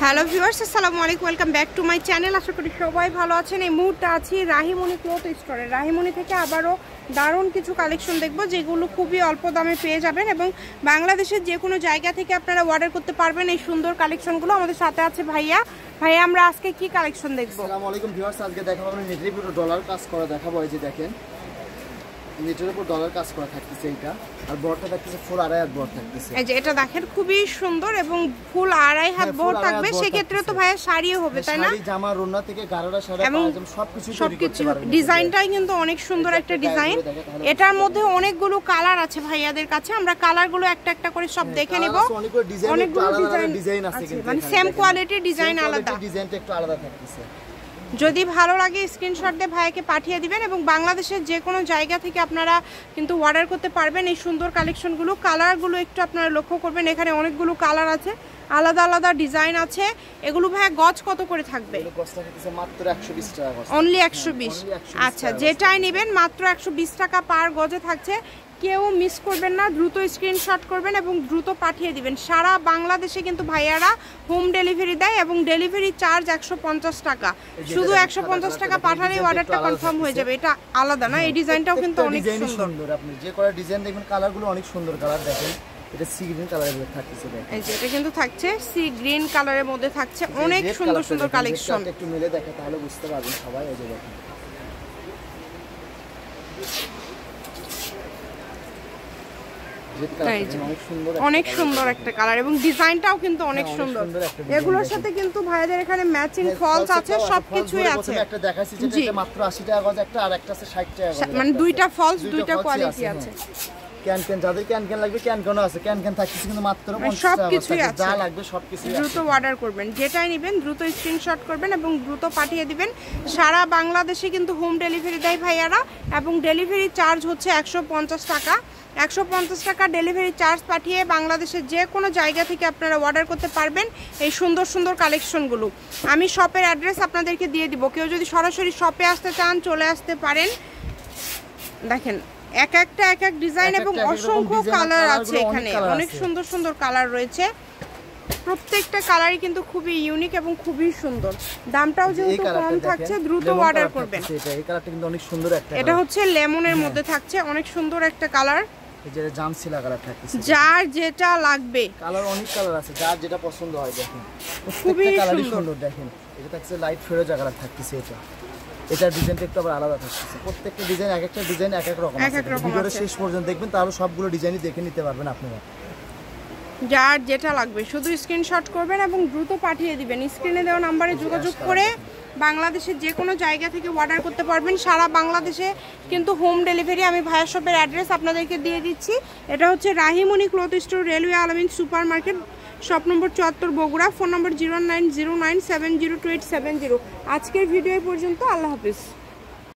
Hello viewers, আসসালামু আলাইকুম, welcome back to my channel. আশা করি সবাই ভালো আছেন। এই মুহূর্তে আছি রাহিমণি ক্লথ স্টোরে। রাহিমণি থেকে আবারও দারুণ কিছু কালেকশন দেখব, যেগুলো খুবই অল্প দামে পেয়ে যাবেন এবং বাংলাদেশের যে কোনো জায়গা থেকে আপনারা অর্ডার করতে পারবেন এই সুন্দর কালেকশনগুলো। আমাদের সাথে আছে ভাইয়া। ভাইয়া, আমরা আজকে কি কালেকশন দেখব? আসসালামু আলাইকুম ভিউয়ার্স, আজকে দেখাবো আমরা নেটের উপর ডলার কাজ করা দেখাবো। এই যে দেখেন, নেটের উপর ডলার কাজ করা থাকতেছে এইটা, আর বড়টা থাকতেছে ফুল আড়াই হাত বড় থাকতেছে। এই যে এটা দেখেন, খুবই সুন্দর এবং ফুল আড়াই হাত বড় থাকবে। সেক্ষেত্রে তো ভাইয়া শাড়িও হবে, তাই না? শাড়ি, জামা, রুনা থেকে গাড়ারা শাড়ি পাজামা সবকিছু তৈরি করতে পারবেন। ডিজাইনটাই কিন্তু অনেক সুন্দর একটা ডিজাইন। এটার মধ্যে অনেকগুলো কালার আছে ভাইয়াদের কাছে। আমরা কালারগুলো একটা একটা করে সব দেখে নেব। অনেকগুলো ডিজাইন আছে, মানে সেম কোয়ালিটির ডিজাইন আলাদা, ডিজাইনটা একটু আলাদা থাকতেছে। যদি ভালো লাগে স্ক্রিনশট দিয়ে ভাইয়াকে পাঠিয়ে দিবেন এবং বাংলাদেশের যে কোনো জায়গা থেকে আপনারা কিন্তু অর্ডার করতে পারবেন এই সুন্দর কালেকশনগুলো। কালারগুলো একটু আপনারা লক্ষ্য করবেন, এখানে অনেকগুলো কালার আছে, আলাদা আলাদা ডিজাইন আছে। এগুলো ভাইয়া গজ কত করে থাকবে? মাত্র 120 টাকা, অনলি 120। আচ্ছা, যেটাই নেবেন মাত্র 120 টাকা পার গজে থাকছে। কেউ মিস করবেন না, দ্রুত স্ক্রিনশট করবেন এবং দ্রুত পাঠিয়ে দিবেন। সারা বাংলাদেশে কিন্তু ভাইয়ারা হোম ডেলিভারি দেয় এবং ডেলিভারি চার্জ 150 টাকা। শুধু 150 টাকা পাঠালেই অর্ডারটা কনফার্ম হয়ে যাবে। এটা আলাদা না? এই ডিজাইনটাও কিন্তু অনেক সুন্দর। আপনি যে করা ডিজাইন দেখবেন, কালারগুলো অনেক সুন্দর কালার। দেখেন এটা সি গ্রিন কালারের মধ্যে থাকছে। এই যে এটা কিন্তু থাকছে সি গ্রিন কালারের মধ্যে থাকছে। অনেক সুন্দর সুন্দর কালেকশন। একটু মিলে দেখে তাহলে বুঝতে পারবেন সবাই। এই যে দেখেন, অনেক সুন্দর একটা কালার এবং ডিজাইনটাও কিন্তু অনেক সুন্দর। এগুলোর সাথে কিন্তু ভাইদের এখানে ম্যাচিং ফলস আছে, সবকিছুই আছে। একটা দেখাচ্ছি যেটা এটা মাত্র 80 টাকা গজ, একটা আর একটা আছে 60 টাকা গজ। মানে দুইটা ফলস, দুইটা কোয়ালিটি আছে। ক্যান যাদের ক্যান লাগবে ক্যানও আছে, ক্যান থাকছে কিন্তু মাত্র 50 টাকা। সবকিছুই আছে, যা লাগবে সবকিছু। দ্রুত অর্ডার করবেন, যেটাই নেবেন দ্রুত স্ক্রিনশট করবেন এবং দ্রুত পাঠিয়ে দিবেন। সারা বাংলাদেশে কিন্তু হোম ডেলিভারি দেয় ভাইয়ারা এবং ডেলিভারি চার্জ হচ্ছে 150 টাকা। 150 টাকা ডেলিভারি চার্জ পাঠিয়ে বাংলাদেশের যে কোনো জায়গা থেকে আপনারা অর্ডার করতে পারবেন এই সুন্দর সুন্দর কালেকশনগুলো। আমি শপের অ্যাড্রেস আপনাদেরকে দিয়ে দিব। কেউ যদি সরাসরি শপে আসতে চান চলে আসতে পারেন। দেখেন এক এক ডিজাইন এবং অসংখ্য কালার আছে এখানে। অনেক সুন্দর সুন্দর কালার রয়েছে। প্রত্যেকটা কালারই কিন্তু খুবই ইউনিক এবং খুবই সুন্দর। দামটাও যেহেতু কম থাকছে, দ্রুত অর্ডার করবেন। এই কালারটা কিন্তু অনেক সুন্দর একটা। এটা হচ্ছে লেমনের মধ্যে থাকছে, অনেক সুন্দর একটা কালার। এই যে জামসিলা কালার থাকছে, যার যেটা লাগবে। কালার অনেক কালার আছে, যার যেটা পছন্দ হয়। দেখেন খুবই সুন্দর। দেখেন এটা থাকছে লাইট ফিরোজা কালার থাকছে। এটার ডিজাইনটা একটু আবার আলাদা থাকছে। প্রত্যেকটা ডিজাইন এক একটা ডিজাইন এক এক রকম আছে। ভিডিওর শেষ পর্যন্ত দেখবেন, তাহলে সবগুলো ডিজাইনই দেখে নিতে পারবেন আপনারা। যার যেটা লাগবে শুধু স্ক্রিনশট করবেন এবং দ্রুত পাঠিয়ে দিবেন। স্ক্রিনে দেওয়া নাম্বারে যোগাযোগ করে বাংলাদেশের যে কোনো জায়গা থেকে অর্ডার করতে পারবেন। সারা বাংলাদেশে কিন্তু হোম ডেলিভারি। আমি ভাইয়া শপের অ্যাড্রেস আপনাদেরকে দিয়ে দিচ্ছি। এটা হচ্ছে রাহিমণি ক্লথ স্টোর, রেলওয়ে আলামিন super market, shop number 74, Bogura. Phone নম্বর 0909702870। আজকের ভিডিও পর্যন্ত। আল্লাহ হাফিজ।